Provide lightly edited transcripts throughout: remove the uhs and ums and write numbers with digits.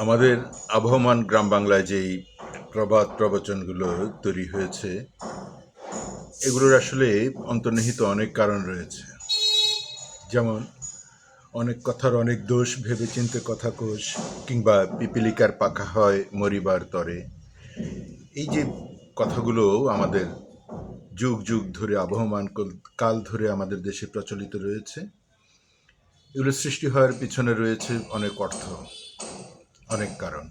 আমাদের আবহমান গ্রাম বাংলায় যেই প্রবাদ প্রবচনগুলো তৈরি হয়েছে, এগুলোর আসলে অন্তর্নিহিত অনেক কারণ রয়েছে। যেমন অনেক কথার অনেক দোষ, ভেবেচিন্তে কথা কোষ, কিংবা পিপিলিকার পাখা হয় মরিবার তরে। এই যে কথাগুলো আমাদের যুগ যুগ ধরে, আবহমান কাল ধরে আমাদের দেশে প্রচলিত রয়েছে, এগুলো সৃষ্টি হওয়ার পিছনে রয়েছে অনেক অর্থ, অনেক কারণ।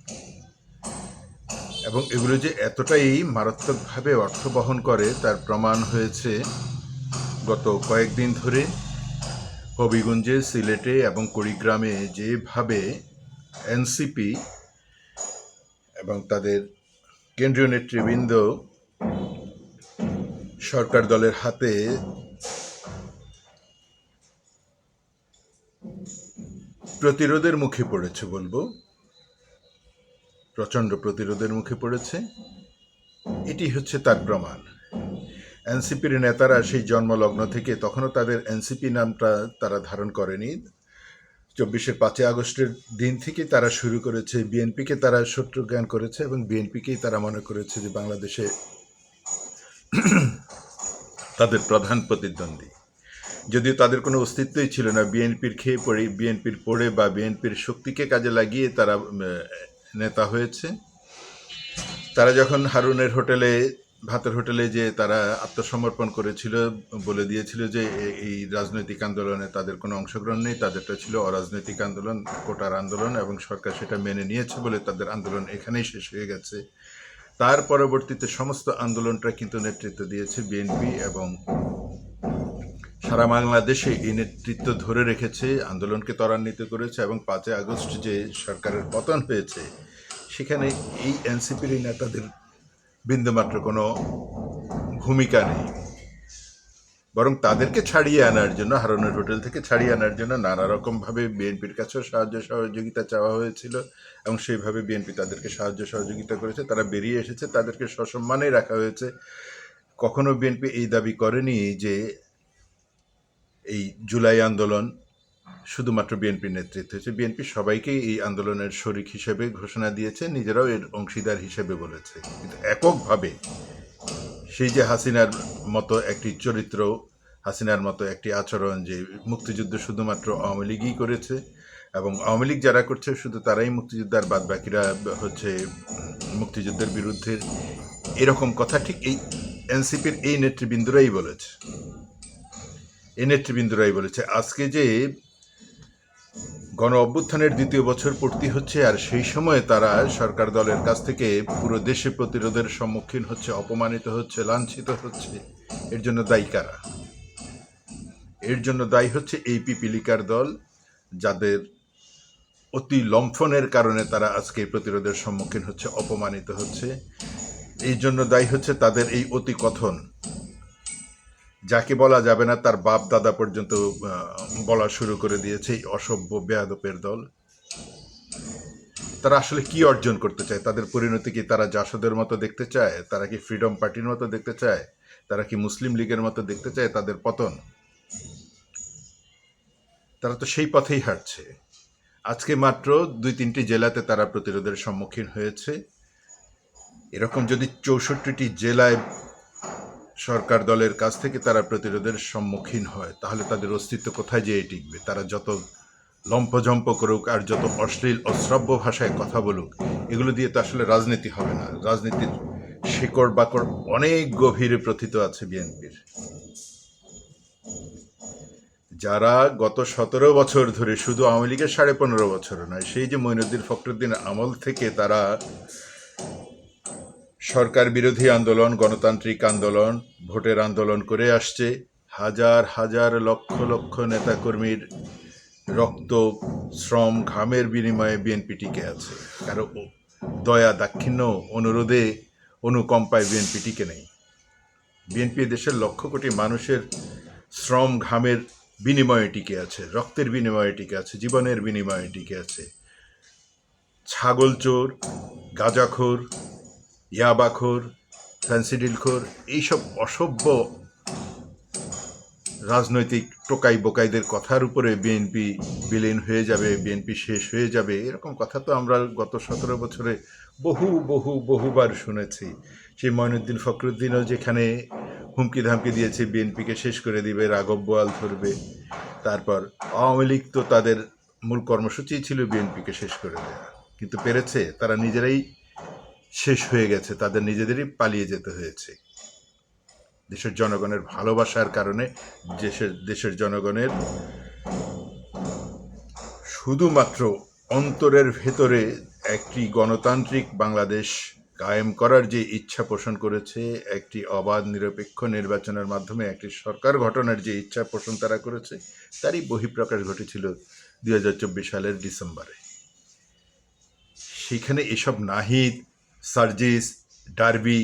এবং এগুলো যে এতটাই মারাত্মকভাবে অর্থ বহন করে তার প্রমাণ হয়েছে গত কয়েকদিন ধরে হবিগঞ্জে, সিলেটে এবং কুড়িগ্রামে যেভাবে এনসিপি এবং তাদের কেন্দ্রীয় নেতৃবৃন্দ সরকার দলের হাতে প্রতিরোধের মুখে পড়েছে, বলবো প্রচণ্ড প্রতিরোধের মুখে পড়েছে। এটি হচ্ছে তার প্রমাণ। এনসিপির নেতারা সেই জন্মলগ্ন থেকে, তখনও তাদের এনসিপি নামটা তারা ধারণ করেনি, 5ই আগস্টের দিন থেকে তারা শুরু করেছে, বিএনপিকে তারা শত্রু জ্ঞান করেছে এবং বিএনপিকেই তারা মনে করেছে যে বাংলাদেশে তাদের প্রধান প্রতিদ্বন্দ্বী। যদিও তাদের কোনো অস্তিত্বই ছিল না, বিএনপির খেয়ে পড়ে, বিএনপির পড়ে বা বিএনপির শক্তিকে কাজে লাগিয়ে তারা নেতা হয়েছে। তারা যখন হারুনের হোটেলে, ভাতের হোটেলে যে তারা আত্মসমর্পণ করেছিল, বলে দিয়েছিল যে এই রাজনৈতিক আন্দোলনে তাদের কোনো অংশগ্রহণ নেই, তাদেরটা ছিল অরাজনৈতিক আন্দোলন, কোটার আন্দোলন, এবং সরকার সেটা মেনে নিয়েছে বলে তাদের আন্দোলন এখানেই শেষ হয়ে গেছে। তার পরবর্তীতে সমস্ত আন্দোলনটা কিন্তু নেতৃত্ব দিয়েছে বিএনপি, এবং সারা বাংলাদেশে এই নেতৃত্ব ধরে রেখেছে, আন্দোলনকে ত্বরান্বিত করেছে। এবং 5ই আগস্ট যে সরকারের পতন হয়েছে, সেখানে এই এনসিপির নেতাদের বিন্দুমাত্র কোনো ভূমিকা নেই। বরং তাদেরকে ছাড়িয়ে আনার জন্য, হারুনের হোটেল থেকে ছাড়িয়ে আনার জন্য নানা রকমভাবে বিএনপির কাছেও সাহায্য সহযোগিতা চাওয়া হয়েছিল, এবং সেইভাবে বিএনপি তাদেরকে সাহায্য সহযোগিতা করেছে। তারা বেরিয়ে এসেছে, তাদেরকে সসম্মানেই রাখা হয়েছে। কখনো বিএনপি এই দাবি করেনি যে এই জুলাই আন্দোলন শুধুমাত্র বিএনপির নেতৃত্ব হয়েছে। বিএনপি সবাইকেই এই আন্দোলনের শরিক হিসেবে ঘোষণা দিয়েছে, নিজেরাও এর অংশীদার হিসেবে বলেছে। কিন্তু এককভাবে সেই যে হাসিনার মতো একটি চরিত্র, হাসিনার মতো একটি আচরণ, যে মুক্তিযুদ্ধ শুধুমাত্র আওয়ামী লীগই করেছে এবং আওয়ামী লীগ যারা করছে শুধু তারাই মুক্তিযুদ্ধ, আর বাদ বাকিরা হচ্ছে মুক্তিযুদ্ধের বিরুদ্ধে, এরকম কথা ঠিক এই এনসিপির এই নেতৃবৃন্দরাই বলেছে। আজকে যে গণ অভ্যুত্থানের 2য় বছর পূর্তি হচ্ছে, আর সেই সময় তারা সরকার দলের কাছ থেকে পুরো দেশে প্রতিরোধের সম্মুখীন হচ্ছে, অপমানিত হচ্ছে, লাঞ্ছিত হচ্ছে, এর জন্য দায়ী কারা? এর জন্য দায়ী হচ্ছে এই পিপিলিকার দল, যাদের অতি লম্ফনের কারণে তারা আজকে প্রতিরোধের সম্মুখীন হচ্ছে, অপমানিত হচ্ছে। এই জন্য দায়ী হচ্ছে তাদের এই অতি কথন, যাকে বলা যাবে না তার বাপ দাদা পর্যন্ত বলা শুরু করে দিয়েছে, এই অসভ্য বেয়াদপের দল। তারা আসলে কি অর্জন করতে চায়? তাদের পরিণতি কি তারা জাসদের মতো দেখতে চায়? তারা কি ফ্রিডম পার্টির মতো দেখতে চায়? তারা কি মুসলিম লীগের মতো দেখতে চায় তাদের পতন? তারা তো সেই পথেই হাঁটছে। আজকে মাত্র 2-3টি জেলাতে তারা প্রতিরোধের সম্মুখীন হয়েছে। এরকম যদি 64টি জেলায় সরকার দলের কাছ থেকে তারা প্রতিরোধের সম্মুখীন হয়, তাহলে তাদের অস্তিত্ব কোথায় যেয়ে টিকবে? তারা যত লম্পঝম্প করুক আর যত অশ্লীল অশ্রাব্য ভাষায় কথা বলুক, এগুলো দিয়ে তো আসলে রাজনীতি হবে না। রাজনীতির শিকড় বাকড় অনেক গভীরে প্রথিত আছে বিএনপির। যারা গত 17 বছর ধরে, শুধু আওয়ামী লীগের 15.5 বছরও নয়, সেই যে মঈনুদ্দিন ফখরুদ্দিন আমল থেকে তারা সরকার বিরোধী আন্দোলন, গণতান্ত্রিক আন্দোলন, ভোটের আন্দোলন করে আসছে। হাজার হাজার লক্ষ লক্ষ নেতাকর্মীর রক্ত, শ্রম, ঘামের বিনিময়ে বিএনপি টিকে আছে। কারো দয়া, দাক্ষিণ্য, অনুরোধে, অনুকম্পায় বিএনপি টিকে নেই। বিএনপি দেশের লক্ষ কোটি মানুষের শ্রম, ঘামের বিনিময়ে টিকে আছে, রক্তের বিনিময়ে টিকে আছে, জীবনের বিনিময়ে টিকে আছে। ছাগল চোর, গাঁজাখোর, ইয়াবাখোর, ফ্যান্সিডিলখোর, এইসব অসভ্য রাজনৈতিক টোকাই বোকাইদের কথার উপরে বিএনপি বিলীন হয়ে যাবে, বিএনপি শেষ হয়ে যাবে, এরকম কথা তো আমরা গত 17 বছরে বহুবার শুনেছি। সেই মঈনুদ্দিন ফখরুদ্দিনও যেখানে হুমকি ধামকি দিয়েছে বিএনপিকে শেষ করে দিবে, রাঘব বোয়াল ধরবে। তারপর আওয়ামী লীগ তো তাদের মূল কর্মসূচি ছিল বিএনপিকে শেষ করে দেওয়া, কিন্তু পেরেছে? তারা নিজেরাই শেষ হয়ে গেছে, তাদের নিজেদেরই পালিয়ে যেতে হয়েছে। দেশের জনগণের ভালোবাসার কারণে দেশের জনগণের শুধুমাত্র অন্তরের ভেতরে একটি গণতান্ত্রিক বাংলাদেশ কায়েম করার যে ইচ্ছা পোষণ করেছে, একটি অবাধ নিরপেক্ষ নির্বাচনের মাধ্যমে একটি সরকার গঠনের যে ইচ্ছা পোষণ তারা করেছে, তারই বহিঃপ্রকাশ ঘটেছিল 2024 সালের ডিসেম্বরে। সেখানে এসব নাহিদ, সার্জিস, ডার্বি,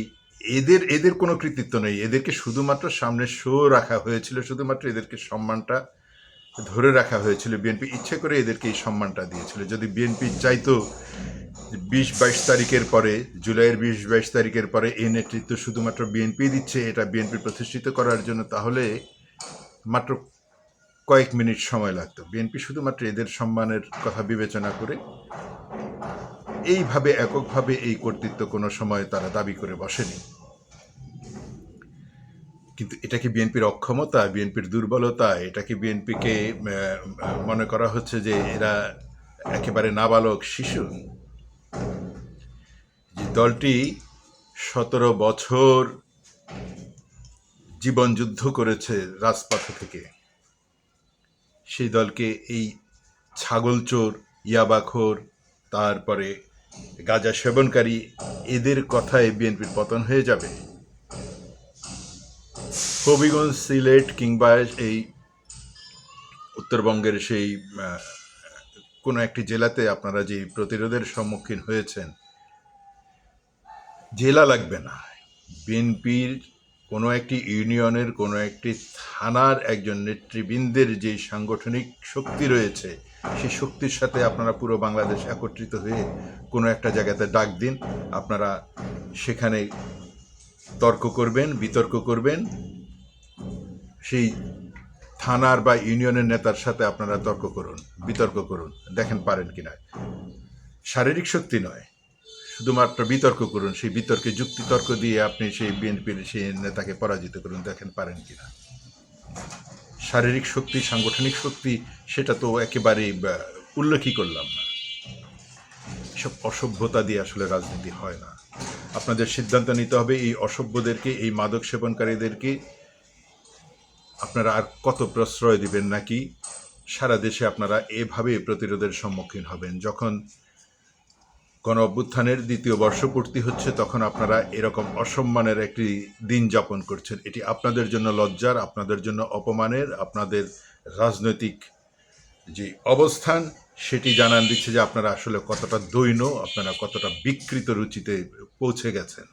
এদের কোনো কৃতিত্ব নেই। এদেরকে শুধুমাত্র সামনে শো রাখা হয়েছিল, শুধুমাত্র এদেরকে সম্মানটা ধরে রাখা হয়েছিল। বিএনপি ইচ্ছে করে এদেরকে এই সম্মানটা দিয়েছিল। যদি বিএনপি চাইতো 20-22 তারিখের পরে, জুলাইয়ের 20-22 তারিখের পরে এই নেতৃত্ব শুধুমাত্র বিএনপি দিচ্ছে, এটা বিএনপি প্রতিষ্ঠিত করার জন্য, তাহলে মাত্র কয়েক মিনিট সময় লাগতো। বিএনপি শুধুমাত্র এদের সম্মানের কথা বিবেচনা করে এইভাবে এককভাবে এই কর্তৃত্ব কোনো সময় তারা দাবি করে বসেনি। কিন্তু এটা কি বিএনপির অক্ষমতা, বিএনপির দুর্বলতা? এটা কি বিএনপিকে মনে করা হচ্ছে যে এরা একেবারে নাবালক শিশু? যে দলটি 17 বছর জীবন যুদ্ধ করেছে রাজপথ থেকে, সেই দলকে এই ছাগলচোর, ইয়াবাখোর, তারপরে গাঁজা সেবনকারী, এদের কথায় বিএনপির পতন হয়ে যাবে? হবিগঞ্জ, সিলেট কিংবা এই উত্তরবঙ্গের সেই কোনো একটি জেলাতে আপনারা যে প্রতিরোধের সম্মুখীন হয়েছেন, জেলা লাগবে না, বিএনপির কোনো একটি ইউনিয়নের, কোনো একটি থানার একজন নেতৃবৃন্দের যে সাংগঠনিক শক্তি রয়েছে, সেই শক্তির সাথে আপনারা পুরো বাংলাদেশ একত্রিত হয়ে কোনো একটা জায়গাতে ডাক দিন। আপনারা সেখানে তর্ক করবেন, বিতর্ক করবেন, সেই থানার বা ইউনিয়নের নেতার সাথে আপনারা তর্ক করুন, বিতর্ক করুন, দেখেন পারেন কিনা। শারীরিক শক্তি নয়, শুধুমাত্র বিতর্ক করুন। সেই বিতর্কে যুক্তিতর্ক দিয়ে আপনি সেই বিএনপির সেই নেতাকে পরাজিত করুন, দেখেন পারেন কিনা। শারীরিক শক্তি, সাংগঠনিক শক্তি, সেটা তো একেবারেই উল্লেখই করলাম না। এসব অসভ্যতা দিয়ে আসলে রাজনীতি হয় না। আপনাদের সিদ্ধান্ত নিতে হবে, এই অসভ্যদেরকে, এই মাদক সেবনকারীদেরকে আপনারা আর কত প্রশ্রয় দিবেন, নাকি সারা দেশে আপনারা এভাবে প্রতিরোধের সম্মুখীন হবেন? যখন গণ অভ্যুত্থানের 2য় বর্ষপূর্তি হচ্ছে, তখন আপনারা এরকম অসম্মানের একটি দিন যাপন করছেন। এটি আপনাদের জন্য লজ্জার, আপনাদের জন্য অপমানের। আপনাদের রাজনৈতিক যে অবস্থান, সেটি জানান দিচ্ছে যে আপনারা আসলে কতটা দৈন্য, আপনারা কতটা বিকৃত রুচিতে পৌঁছে গেছেন।